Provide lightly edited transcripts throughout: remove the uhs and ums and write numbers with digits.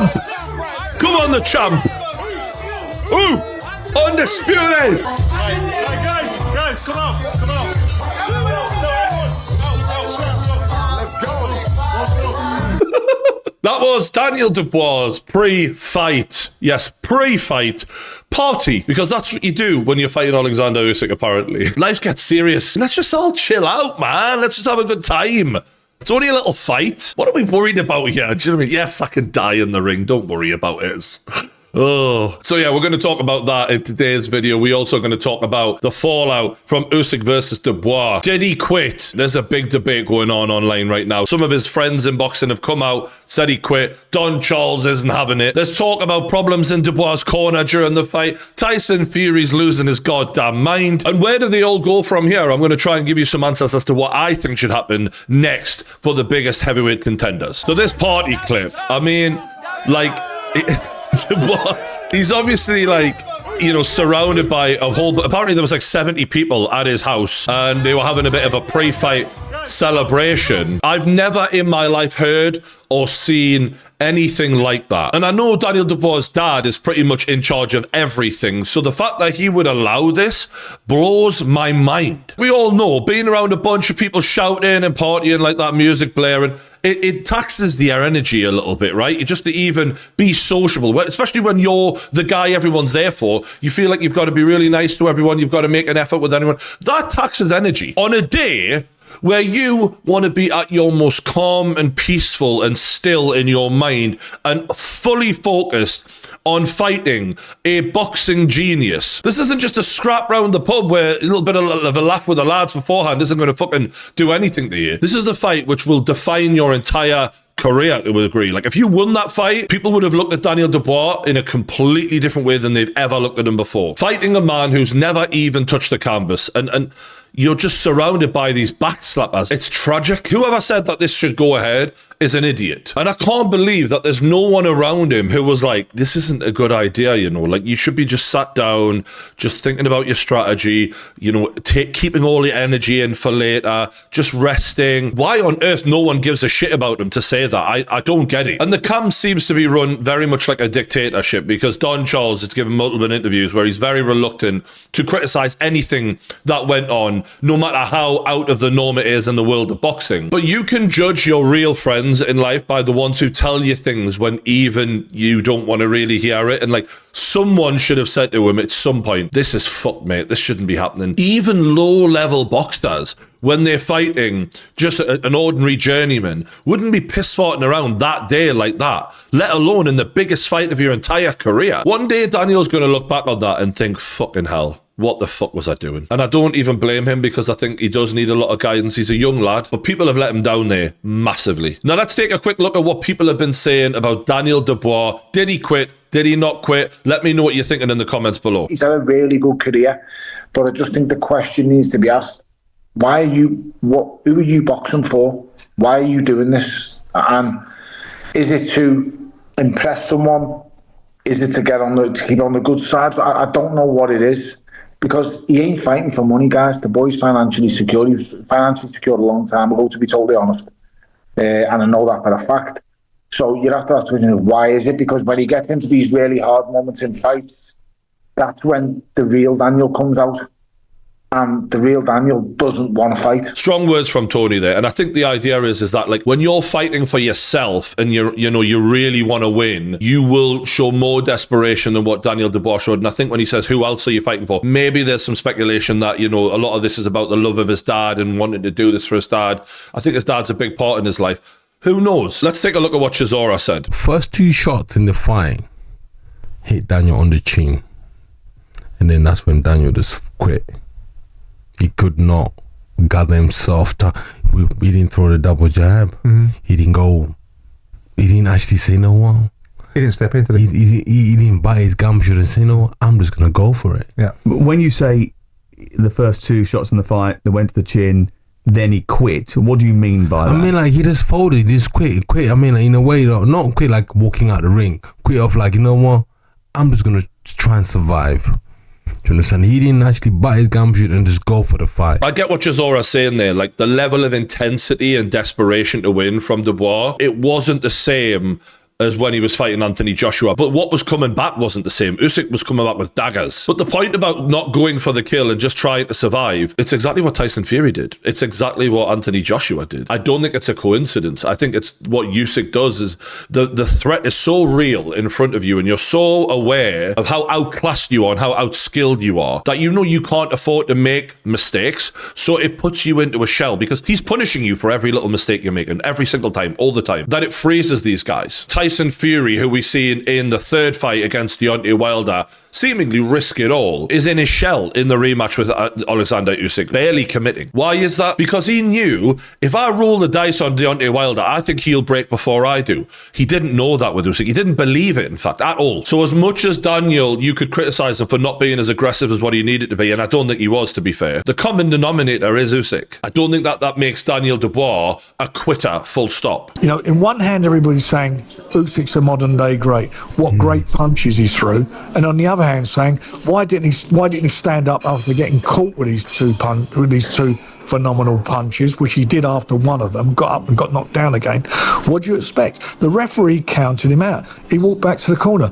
champ. Come on, the champ. Ooh, undisputed. Guys, come on. Let's go. That was Daniel Dubois' pre-fight. Yes, pre-fight party, because that's what you do when you're fighting Alexander Usyk, apparently. Life gets serious. Let's just all chill out, man. Let's just have a good time. It's only a little fight. What are we worried about here? Do you know what I mean? Yes, I can die in the ring. Don't worry about it. Oh, so yeah, we're going to talk about that in today's video. We're also going to talk about the fallout from Usyk versus Dubois. Did he quit? There's a big debate going on online right now. Some of his friends in boxing have come out, said he quit. Don Charles isn't having it. There's talk about problems in Dubois' corner during the fight. Tyson Fury's losing his goddamn mind. And where do they all go from here? I'm going to try and give you some answers as to what I think should happen next for the biggest heavyweight contenders. So this party clip, I mean, like... Dubois, he's obviously like, you know, surrounded by a whole... Apparently there was like 70 people at his house and they were having a bit of a pre-fight celebration. I've never in my life heard or seen anything like that. And I know Daniel Dubois' dad is pretty much in charge of everything, so the fact that he would allow this blows my mind. We all know being around a bunch of people shouting and partying like that, music blaring, it taxes their energy a little bit, right? You just to even be sociable, especially when you're the guy everyone's there for, you feel like you've got to be really nice to everyone, you've got to make an effort with anyone. That taxes energy. On a day where you want to be at your most calm and peaceful and still in your mind and fully focused on fighting a boxing genius. This isn't just a scrap round the pub where a little bit of a laugh with the lads beforehand isn't going to fucking do anything to you. This is a fight which will define your entire career, to a degree. Like, if you won that fight, people would have looked at Daniel Dubois in a completely different way than they've ever looked at him before. Fighting a man who's never even touched the canvas, and you're just surrounded by these backslappers. It's tragic. Whoever said that this should go ahead is an idiot. And I can't believe that there's no one around him who was like, this isn't a good idea, you know, like you should be just sat down, just thinking about your strategy, you know, keeping all your energy in for later, just resting. Why on earth no one gives a shit about him to say that? I don't get it. And the camp seems to be run very much like a dictatorship, because Don Charles has given multiple interviews where he's very reluctant to criticize anything that went on, no matter how out of the norm it is in the world of boxing. But you can judge your real friends in life by the ones who tell you things when even you don't want to really hear it. And like, someone should have said to him at some point, this is fucked, mate, this shouldn't be happening. Even low-level boxers, when they're fighting just an ordinary journeyman, wouldn't be piss-farting around that day like that, let alone in the biggest fight of your entire career. One day Daniel's going to look back on that and think, fucking hell, what the fuck was I doing? And I don't even blame him, because I think he does need a lot of guidance. He's a young lad, but people have let him down there massively. Now let's take a quick look at what people have been saying about Daniel Dubois. Did he quit? Did he not quit? Let me know what you're thinking in the comments below. He's had a really good career, but I just think the question needs to be asked. Who are you boxing for? Why are you doing this? And is it to impress someone? Is it to keep on the good side? I don't know what it is, because he ain't fighting for money, guys. The boy's financially secure. He was financially secure a long time ago, to be totally honest. And I know that for a fact. So you have to ask the question, why is it? Because when you get into these really hard moments in fights, that's when the real Daniel comes out. And the real Daniel doesn't want to fight. Strong words from Tony there. And I think the idea is that, like, when you're fighting for yourself and you really want to win, you will show more desperation than what Daniel Dubois showed. And I think when he says, who else are you fighting for? Maybe there's some speculation that, you know, a lot of this is about the love of his dad and wanting to do this for his dad. I think his dad's a big part in his life. Who knows? Let's take a look at what Chisora said. First 2 shots in the fight hit Daniel on the chin. And then that's when Daniel just quit. He could not gather himself. He didn't throw the double jab. Mm-hmm. He didn't actually say no one. He didn't step into it. He didn't bite his gumshoe and say, no, I'm just going to go for it. Yeah. But when you say the first 2 shots in the fight, they went to the chin, then he quit, what do you mean by that? I mean, like, he just folded, he just quit. I mean, like, in a way, not quit like walking out the ring. Quit off like, you know what, I'm just going to try and survive. Do you understand? He didn't actually bite his gumshoe and just go for the fight. I get what Chisora's saying there. Like, the level of intensity and desperation to win from Dubois, it wasn't the same as when he was fighting Anthony Joshua. But what was coming back wasn't the same. Usyk was coming back with daggers. But the point about not going for the kill and just trying to survive, it's exactly what Tyson Fury did. It's exactly what Anthony Joshua did. I don't think it's a coincidence. I think it's what Usyk does is the threat is so real in front of you, and you're so aware of how outclassed you are and how outskilled you are that you know you can't afford to make mistakes. So it puts you into a shell because he's punishing you for every little mistake you're making, every single time, all the time. That it freezes these guys. Tyson Fury, who we see in the third fight against Deontay Wilder, seemingly risk it all, is in his shell in the rematch with Alexander Usyk, barely committing. Why is that? Because he knew, if I roll the dice on Deontay Wilder, I think he'll break before I do. He didn't know that with Usyk. He didn't believe it, in fact, at all. So as much as Daniel, you could criticise him for not being as aggressive as what he needed to be, and I don't think he was, to be fair, the common denominator is Usyk. I don't think that makes Daniel Dubois a quitter, full stop. You know, in one hand, everybody's saying Usyk's a modern day great. What great punches he threw. And on the other hand, saying, why didn't he stand up after getting caught with these two phenomenal punches, which he did after one of them, got up and got knocked down again. What do you expect? The referee counted him out. He walked back to the corner.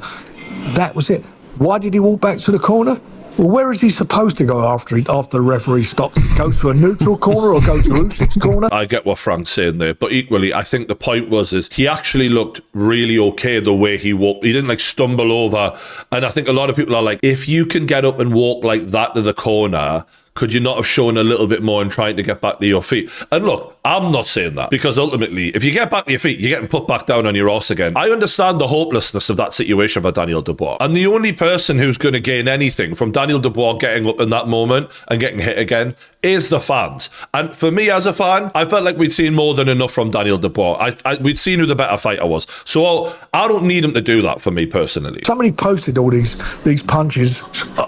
That was it. Why did he walk back to the corner? Well, where is he supposed to go after the referee stops? Go to a neutral corner or go to Usyk's corner? I get what Frank's saying there, but equally, I think the point is he actually looked really okay the way he walked. He didn't stumble over. And I think a lot of people are like, if you can get up and walk like that to the corner, could you not have shown a little bit more in trying to get back to your feet? And look, I'm not saying that, because ultimately, if you get back to your feet, you're getting put back down on your arse again. I understand the hopelessness of that situation for Daniel Dubois. And the only person who's going to gain anything from Daniel Dubois getting up in that moment and getting hit again is the fans. And for me as a fan, I felt like we'd seen more than enough from Daniel Dubois. We'd seen who the better fighter was. So I don't need him to do that for me personally. Somebody posted all these punches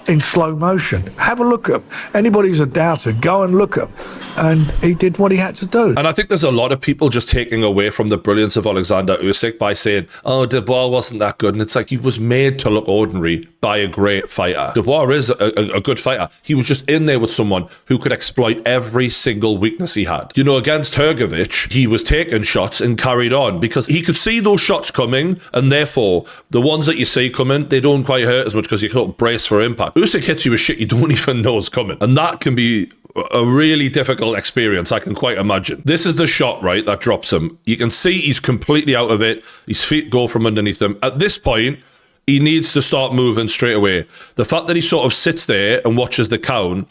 in slow motion. Have a look at them. Anybody's a doubter, go and look at them. And he did what he had to do. And I think there's a lot of people just taking away from the brilliance of Alexander Usyk by saying, oh, Dubois wasn't that good. And it's like, he was made to look ordinary by a great fighter. Dubois is a good fighter. He was just in there with someone who could exploit every single weakness he had. You know, against Hrgovic, he was taking shots and carried on because he could see those shots coming, and therefore the ones that you see coming, they don't quite hurt as much because you can't brace for impact. Usyk hits you with shit you don't even know is coming, and that can be a really difficult experience, I can quite imagine. This is the shot, right, that drops him. You can see he's completely out of it. His feet go from underneath him. At this point, he needs to start moving straight away. The fact that he sort of sits there and watches the count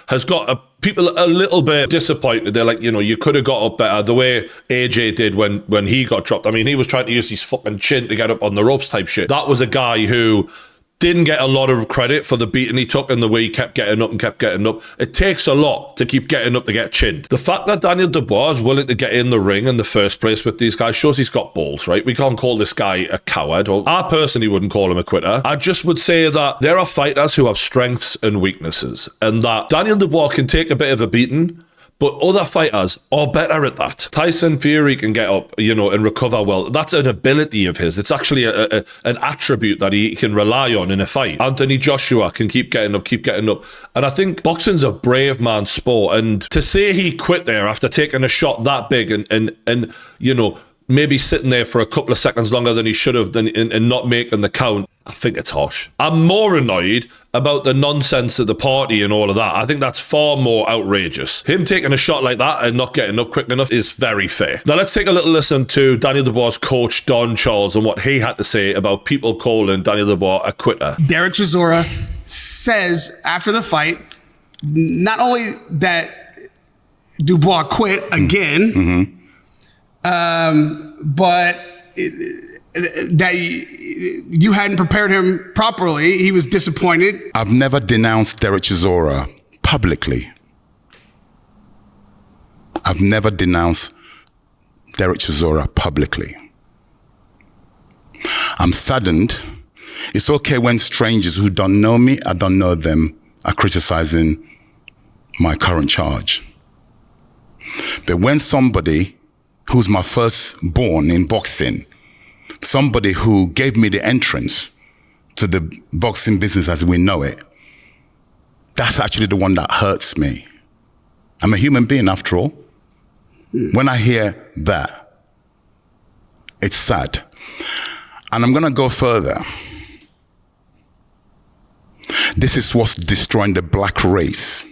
has got people a little bit disappointed. They're like, you know, you could have got up better, the way AJ did when he got dropped. I mean, he was trying to use his fucking chin to get up on the ropes type shit. That was a guy who didn't get a lot of credit for the beating he took and the way he kept getting up and kept getting up. It takes a lot to keep getting up to get chinned. The fact that Daniel Dubois is willing to get in the ring in the first place with these guys shows he's got balls, right? We can't call this guy a coward. Or I personally wouldn't call him a quitter. I just would say that there are fighters who have strengths and weaknesses, and that Daniel Dubois can take a bit of a beating, but other fighters are better at that. Tyson Fury can get up, you know, and recover well. That's an ability of his. It's actually an attribute that he can rely on in a fight. Anthony Joshua can keep getting up. And I think boxing's a brave man's sport. And to say he quit there after taking a shot that big and you know, maybe sitting there for a couple of seconds longer than he should have and not making the count, I think it's harsh. I'm more annoyed about the nonsense of the party and all of that. I think that's far more outrageous. Him taking a shot like that and not getting up quick enough is very fair. Now let's take a little listen to Daniel Dubois' coach, Don Charles, and what he had to say about people calling Daniel Dubois a quitter. Derek Chisora says after the fight, not only that Dubois quit again, but that you hadn't prepared him properly. He was disappointed. I've never denounced Derek Chisora publicly. I've never denounced Derek Chisora publicly. I'm saddened. It's okay when strangers who don't know me, I don't know them, are criticizing my current charge. But when somebody who's my firstborn in boxing, somebody who gave me the entrance to the boxing business as we know it, that's actually the one that hurts me. I'm a human being after all. When I hear that, it's sad. And I'm going to go further. This is what's destroying the black race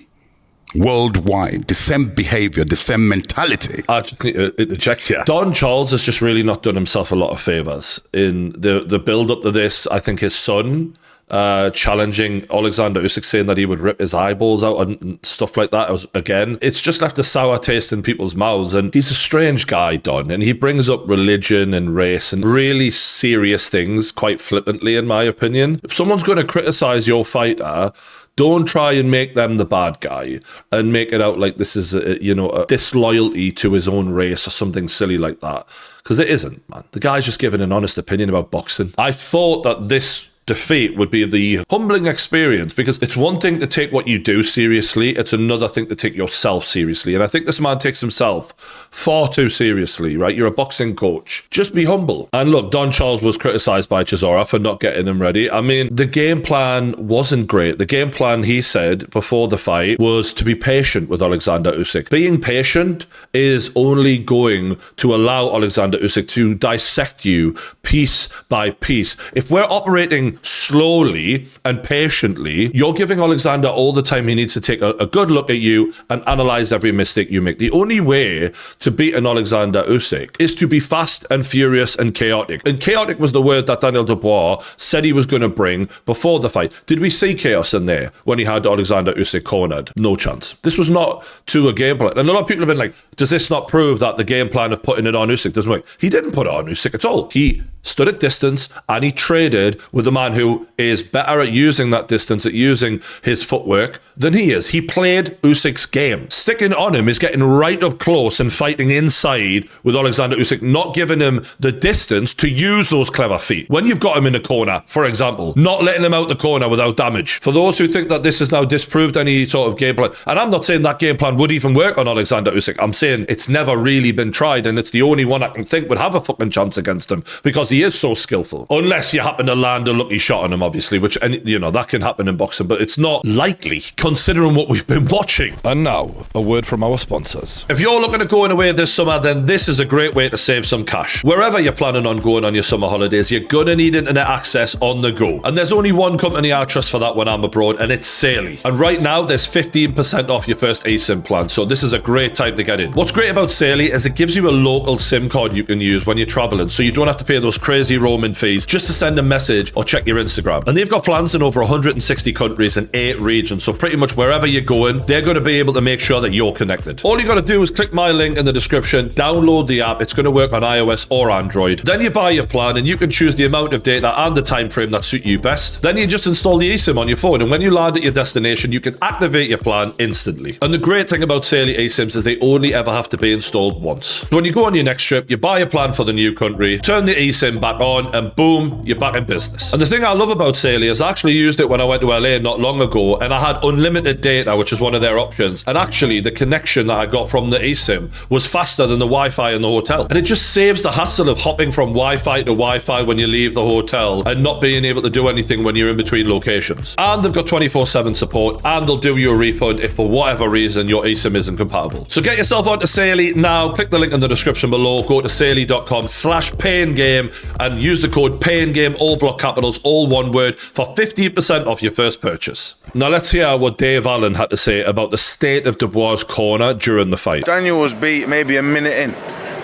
worldwide. The same behavior, the same mentality. I just need to interject here. Don Charles has just really not done himself a lot of favours in the build-up to this. I think his son challenging Alexander Usyk, saying that he would rip his eyeballs out and stuff like that. Again, it's just left a sour taste in people's mouths. And he's a strange guy, Don, and he brings up religion and race and really serious things quite flippantly, in my opinion. If someone's going to criticise your fighter, don't try and make them the bad guy and make it out like this is a disloyalty to his own race or something silly like that. Because it isn't, man. The guy's just giving an honest opinion about boxing. I thought that this defeat would be the humbling experience, because it's one thing to take what you do seriously, it's another thing to take yourself seriously. And I think this man takes himself far too seriously, right? You're a boxing coach. Just be humble. And look, Don Charles was criticised by Chisora for not getting him ready. I mean, the game plan wasn't great. The game plan, he said before the fight, was to be patient with Alexander Usyk. Being patient is only going to allow Alexander Usyk to dissect you piece by piece. If we're operating slowly and patiently, you're giving Alexander all the time he needs to take a good look at you and analyze every mistake you make. The only way to beat an Alexander Usyk is to be fast and furious and chaotic. And chaotic was the word that Daniel Dubois said he was going to bring before the fight. Did we see chaos in there when he had Alexander Usyk cornered? No chance. This was not to a game plan. And a lot of people have been like, does this not prove that the game plan of putting it on Usyk doesn't work? He didn't put it on Usyk at all. He stood at distance and he traded with a man who is better at using that distance, at using his footwork than he is. He played Usyk's game. Sticking on him is getting right up close and fighting inside with Alexander Usyk, not giving him the distance to use those clever feet. When you've got him in a corner, for example, not letting him out the corner without damage. For those who think that this has now disproved any sort of game plan, and I'm not saying that game plan would even work on Alexander Usyk, I'm saying it's never really been tried, and it's the only one I can think would have a fucking chance against him, because he is so skillful. Unless you happen to land a lucky shot on him, obviously, which, that can happen in boxing, but it's not likely considering what we've been watching. And now, a word from our sponsors. If you're looking at going away this summer, then this is a great way to save some cash. Wherever you're planning on going on your summer holidays, you're gonna need internet access on the go. And there's only one company I trust for that when I'm abroad, and it's Saley. And right now, there's 15% off your first eSIM plan, so this is a great time to get in. What's great about Saley is it gives you a local SIM card you can use when you're traveling, so you don't have to pay those crazy roaming fees just to send a message or check your Instagram. And they've got plans in over 160 countries and 8 regions, so pretty much wherever you're going, they're going to be able to make sure that you're connected. All you got to do is click my link in the description, download the app. It's going to work on iOS or Android. Then you buy your plan and you can choose the amount of data and the time frame that suit you best. Then you just install the eSIM on your phone, and when you land at your destination, you can activate your plan instantly. And the great thing about Saley eSIMs is they only ever have to be installed once. So when you go on your next trip, you buy a plan for the new country, turn the eSIM back on, and boom, you're back in business. And the thing I love about Saley is I actually used it when I went to LA not long ago, and I had unlimited data, which is one of their options. And actually, the connection that I got from the eSIM was faster than the Wi-Fi in the hotel. And it just saves the hassle of hopping from Wi-Fi to Wi-Fi when you leave the hotel and not being able to do anything when you're in between locations. And they've got 24/7 support, and they'll do you a refund if for whatever reason your eSIM isn't compatible. So get yourself onto Saley now. Click the link in the description below. Go to saley.com/paingame and use the code PAINGAME, all block capitals, all one word, for 15% off your first purchase. Now let's hear what Dave Allen had to say about the state of Dubois' corner during the fight. Daniel was beat maybe a minute in.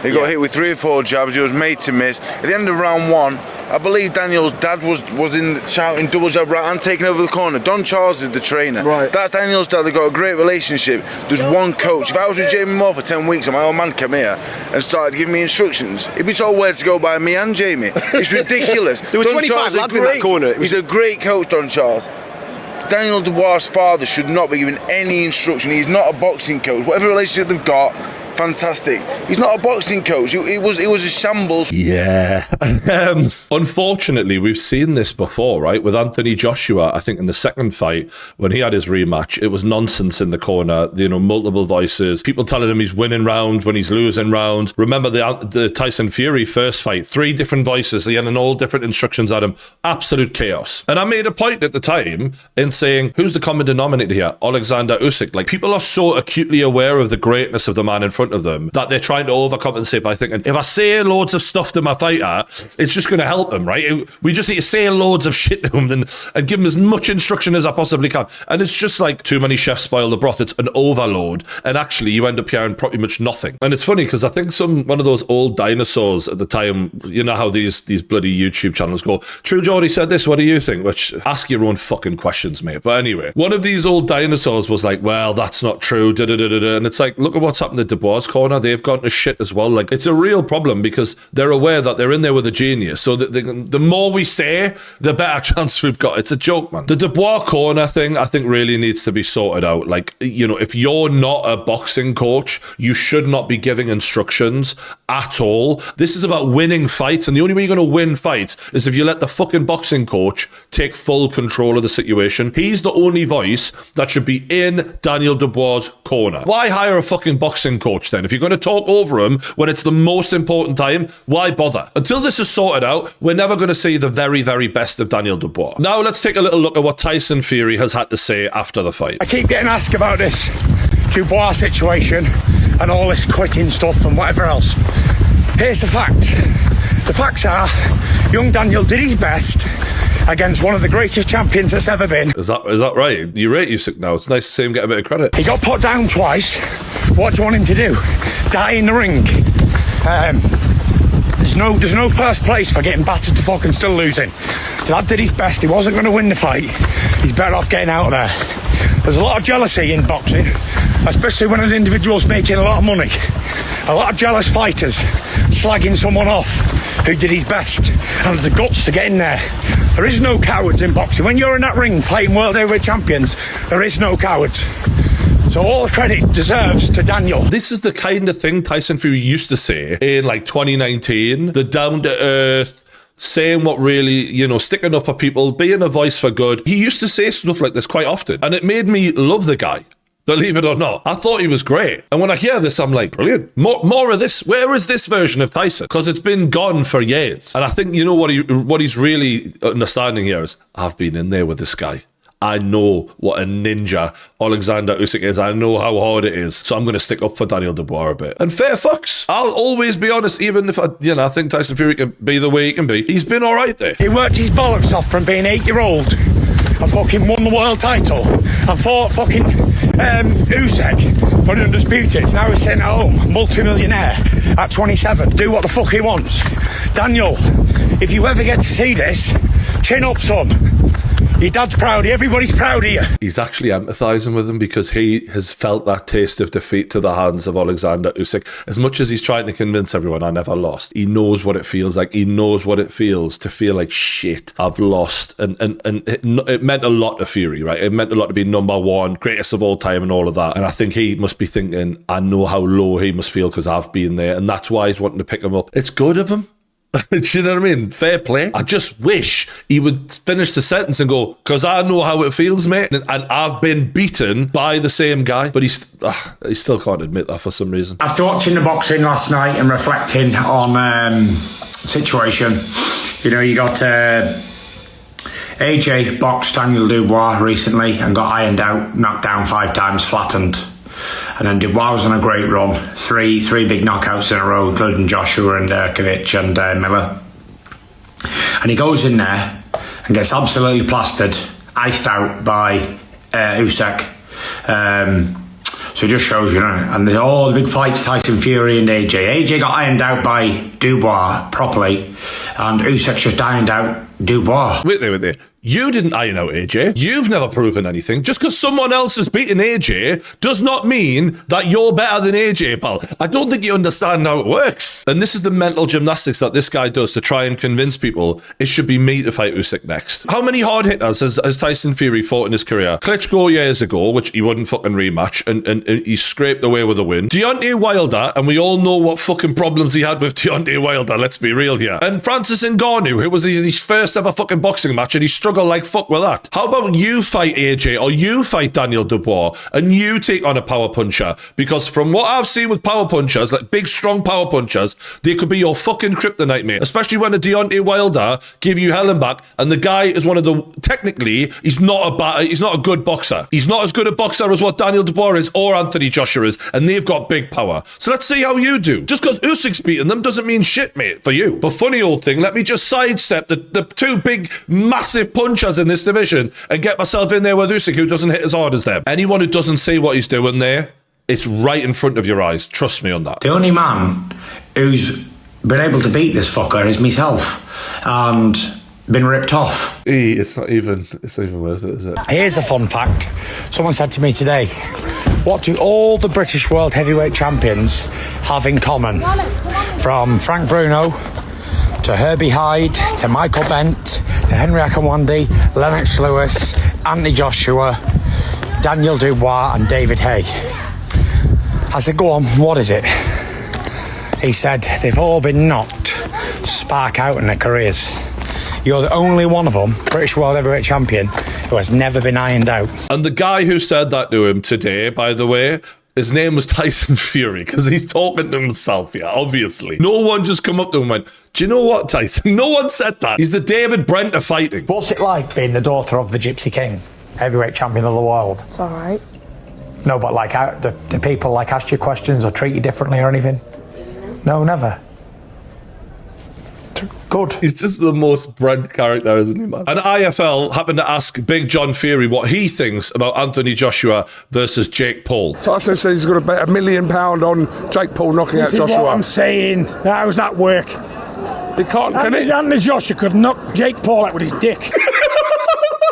He got hit with 3 or 4 jabs. He was made to miss. At the end of round 1, I believe Daniel's dad was in shouting double jab right and taking over the corner. Don Charles is the trainer. Right. That's Daniel's dad. They've got a great relationship. There's one coach. If I was with Jamie Moore for 10 weeks and my old man came here and started giving me instructions, he'd be told where to go by me and Jamie. It's ridiculous. There were 25 lads in that corner. He's a great coach, Don Charles. Daniel Dubois' father should not be given any instruction. He's not a boxing coach. Whatever relationship they've got, fantastic. He's not a boxing coach. It was a shambles. Yeah. Unfortunately, we've seen this before, right? With Anthony Joshua, I think in the second fight, when he had his rematch, it was nonsense in the corner. Multiple voices. People telling him he's winning rounds when he's losing rounds. Remember the Tyson Fury first fight? 3 different voices, and all different instructions at him. Absolute chaos. And I made a point at the time in saying, who's the common denominator here? Alexander Usyk. Like, people are so acutely aware of the greatness of the man in front front of them that they're trying to overcompensate by thinking, if I say loads of stuff to my fighter, it's just going to help him, right? We just need to say loads of shit to him and give him as much instruction as I possibly can. And it's just like too many chefs spoil the broth. It's an overload. And actually, you end up hearing pretty much nothing. And it's funny because I think one of those old dinosaurs at the time, you know how these bloody YouTube channels go, True Geordie said this, what do you think? Which, ask your own fucking questions, mate. But anyway, one of these old dinosaurs was like, well, that's not true, and it's like, look at what's happened to Dubois' corner. They've gone to shit as well. Like, it's a real problem because they're aware that they're in there with a genius. So the more we say, the better chance we've got. It's a joke, man. The Dubois corner thing, I think, really needs to be sorted out. Like, you know, if you're not a boxing coach, you should not be giving instructions at all. This is about winning fights, and the only way you're going to win fights is if you let the fucking boxing coach take full control of the situation. He's the only voice that should be in Daniel Dubois' corner. Why hire a fucking boxing coach then? If you're going to talk over him when it's the most important time, why bother? Until this is sorted out, we're never going to see the very, very best of Daniel Dubois. Now let's take a little look at what Tyson Fury has had to say after the fight. I keep getting asked about this Dubois situation and all this quitting stuff and whatever else. Here's the fact. The facts are, young Daniel did his best against one of the greatest champions that's ever been. Is that right? You rate Usyk now. It's nice to see him get a bit of credit. He got put down twice. What do you want him to do? Die in the ring? There's no first place for getting battered to fucking still losing. The lad did his best. He wasn't going to win the fight. He's better off getting out of there. There's a lot of jealousy in boxing, especially when an individual's making a lot of money. A lot of jealous fighters slagging someone off who did his best and had the guts to get in there. There is no cowards in boxing. When you're in that ring fighting world heavyweight champions, there is no cowards. So all the credit deserves to Daniel. This is the kind of thing Tyson Fury used to say in like 2019. The down to earth, saying what really, you know, sticking up for people, being a voice for good. He used to say stuff like this quite often, and it made me love the guy. Believe it or not, I thought he was great. And when I hear this, I'm like, brilliant. More of this. Where is this version of Tyson? Because it's been gone for years. And I think, you know, what he's really understanding here is, I've been in there with this guy. I know what a ninja Alexander Usyk is. I know how hard it is. So I'm going to stick up for Daniel Dubois a bit. And fair fucks. I'll always be honest, even if I think Tyson Fury can be the way he can be. He's been all right there. He worked his bollocks off from being 8-year-old and fucking won the world title and fought fucking Usyk for the undisputed. Now he's sitting at home, multi-millionaire at 27. Do what the fuck he wants. Daniel, if you ever get to see this, chin up, son. Your dad's proud of you. Everybody's proud of you. He's actually empathising with him because he has felt that taste of defeat to the hands of Alexander Usyk. As much as he's trying to convince everyone, I never lost. He knows what it feels like. He knows what it feels to feel like, shit, I've lost. And it meant a lot to Fury, right? It meant a lot to be number one, greatest of all time and all of that. And I think he must be thinking, I know how low he must feel because I've been there. And that's why he's wanting to pick him up. It's good of him. Do you know what I mean? Fair play. I just wish he would finish the sentence and go, because I know how it feels, mate, and I've been beaten by the same guy. But he still can't admit that for some reason. After watching the boxing last night and reflecting on situation, you know, you got AJ boxed Daniel Dubois recently and got ironed out, knocked down 5 times, flattened. And then Dubois was on a great run. Three big knockouts in a row, including Joshua and Kovic and Miller. And he goes in there and gets absolutely plastered, iced out by Usyk. So it just shows, you know. And there's all the big fights, Tyson Fury and AJ. AJ got ironed out by Dubois properly, and Usyk just ironed out Dubois. Wait there. You didn't iron out AJ. You've never proven anything. Just because someone else has beaten AJ does not mean that you're better than AJ, pal. I don't think you understand how it works. And this is the mental gymnastics that this guy does to try and convince people it should be me to fight Usyk next. How many hard hitters has Tyson Fury fought in his career? Klitschko years ago, which he wouldn't fucking rematch, and he scraped away with a win. Deontay Wilder, and we all know what fucking problems he had with Deontay Wilder, let's be real here. And Francis Ngannou, who was his first first ever fucking boxing match and he struggled like fuck with that. How about you fight AJ or you fight Daniel Dubois and you take on a power puncher? Because from what I've seen with power punchers, like big strong power punchers, they could be your fucking kryptonite, mate. Especially when a Deontay Wilder give you hell and back, and the guy is one of the, technically, he's not a good boxer. He's not as good a boxer as what Daniel Dubois is or Anthony Joshua is, and they've got big power. So let's see how you do. Just because Usyk's beating them doesn't mean shit, mate, for you. But funny old thing, let me just sidestep the two big, massive punchers in this division and get myself in there with Usyk, who doesn't hit as hard as them. Anyone who doesn't see what he's doing there, it's right in front of your eyes. Trust me on that. The only man who's been able to beat this fucker is myself, and been ripped off. It's not even worth it, is it? Here's a fun fact. Someone said to me today, what do all the British World Heavyweight Champions have in common? From Frank Bruno to Herbie Hyde to Michael Bent to Henry Akinwande, Lennox Lewis, Anthony Joshua, Daniel Dubois and David Hay. I said, go on, what is it? He said, they've all been knocked spark out in their careers. You're the only one of them, British World Heavyweight Champion, who has never been ironed out. And the guy who said that to him today, by the way, his name was Tyson Fury, because he's talking to himself, yeah, obviously. No one just come up to him and went, do you know what, Tyson? No one said that. He's the David Brent of fighting. What's it like being the daughter of the Gypsy King, heavyweight champion of the world? It's all right. No, but like, do people like ask you questions or treat you differently or anything? No, never. Good. He's just the most Brent character, isn't he, man? And IFL happened to ask Big John Fury what he thinks about Anthony Joshua versus Jake Paul. Tyson says he's going to bet £1 million on Jake Paul knocking out Joshua. This is what I'm saying. How does that work? He can't, can he? Anthony Joshua could knock Jake Paul out with his dick.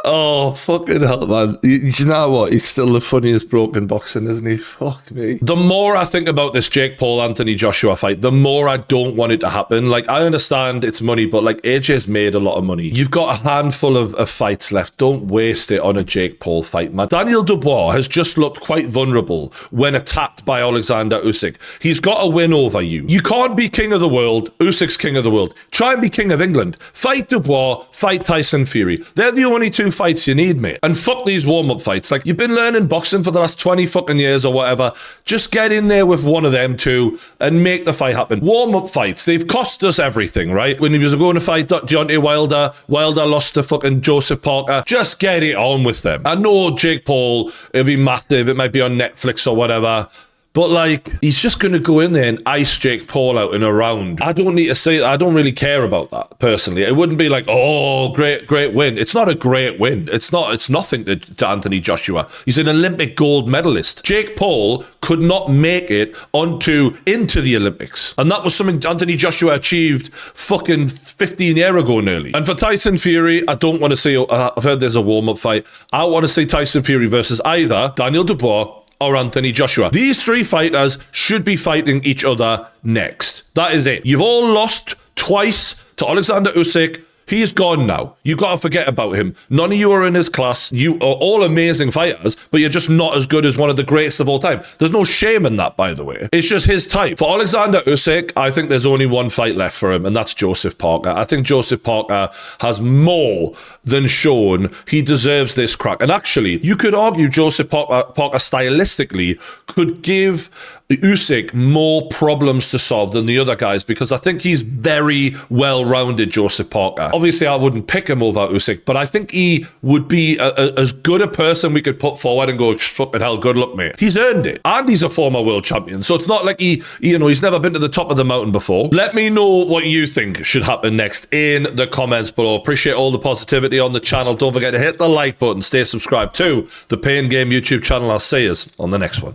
Oh, fucking hell, man. You know what? He's still the funniest bloke in boxing, isn't he? Fuck me. The more I think about this Jake Paul-Anthony Joshua fight, the more I don't want it to happen. Like, I understand it's money, but, like, AJ's made a lot of money. You've got a handful of fights left. Don't waste it on a Jake Paul fight, man. Daniel Dubois has just looked quite vulnerable when attacked by Alexander Usyk. He's got a win over you. You can't be king of the world. Usyk's king of the world. Try and be king of England. Fight Dubois, fight Tyson Fury. They're the only two fights you need, mate. And fuck these warm-up fights. Like, you've been learning boxing for the last 20 fucking years or whatever. Just get in there with one of them two and make the fight happen. Warm-up fights, they've cost us everything, right? When he was going to fight Deontay Wilder, Wilder lost to fucking Joseph Parker. Just get it on with them. I know Jake Paul, it'll be massive. It might be on Netflix or whatever. But, like, he's just going to go in there and ice Jake Paul out in a round. I don't need to say that. I don't really care about that, personally. It wouldn't be like, oh, great win. It's not a great win. It's nothing to Anthony Joshua. He's an Olympic gold medalist. Jake Paul could not make it into the Olympics. And that was something Anthony Joshua achieved fucking 15 years ago nearly. And for Tyson Fury, I don't want to see, I've heard there's a warm-up fight. I want to see Tyson Fury versus either Daniel Dubois or Anthony Joshua. These three fighters should be fighting each other next. That is it. You've all lost twice to Alexander Usyk. He's gone now. You got to forget about him. None of you are in his class. You are all amazing fighters, but you're just not as good as one of the greatest of all time. There's no shame in that, by the way. It's just his type. For Alexander Usyk, I think there's only one fight left for him, and that's Joseph Parker. I think Joseph Parker has more than shown he deserves this crack. And actually, you could argue Joseph Parker stylistically could give Usyk more problems to solve than the other guys, because I think he's very well-rounded, Joseph Parker. Obviously, I wouldn't pick him over Usyk, but I think he would be as good a person we could put forward and go, fucking hell, good luck, mate. He's earned it. And he's a former world champion, so it's not like he's never been to the top of the mountain before. Let me know what you think should happen next in the comments below. Appreciate all the positivity on the channel. Don't forget to hit the like button. Stay subscribed to the Pain Game YouTube channel. I'll see you on the next one.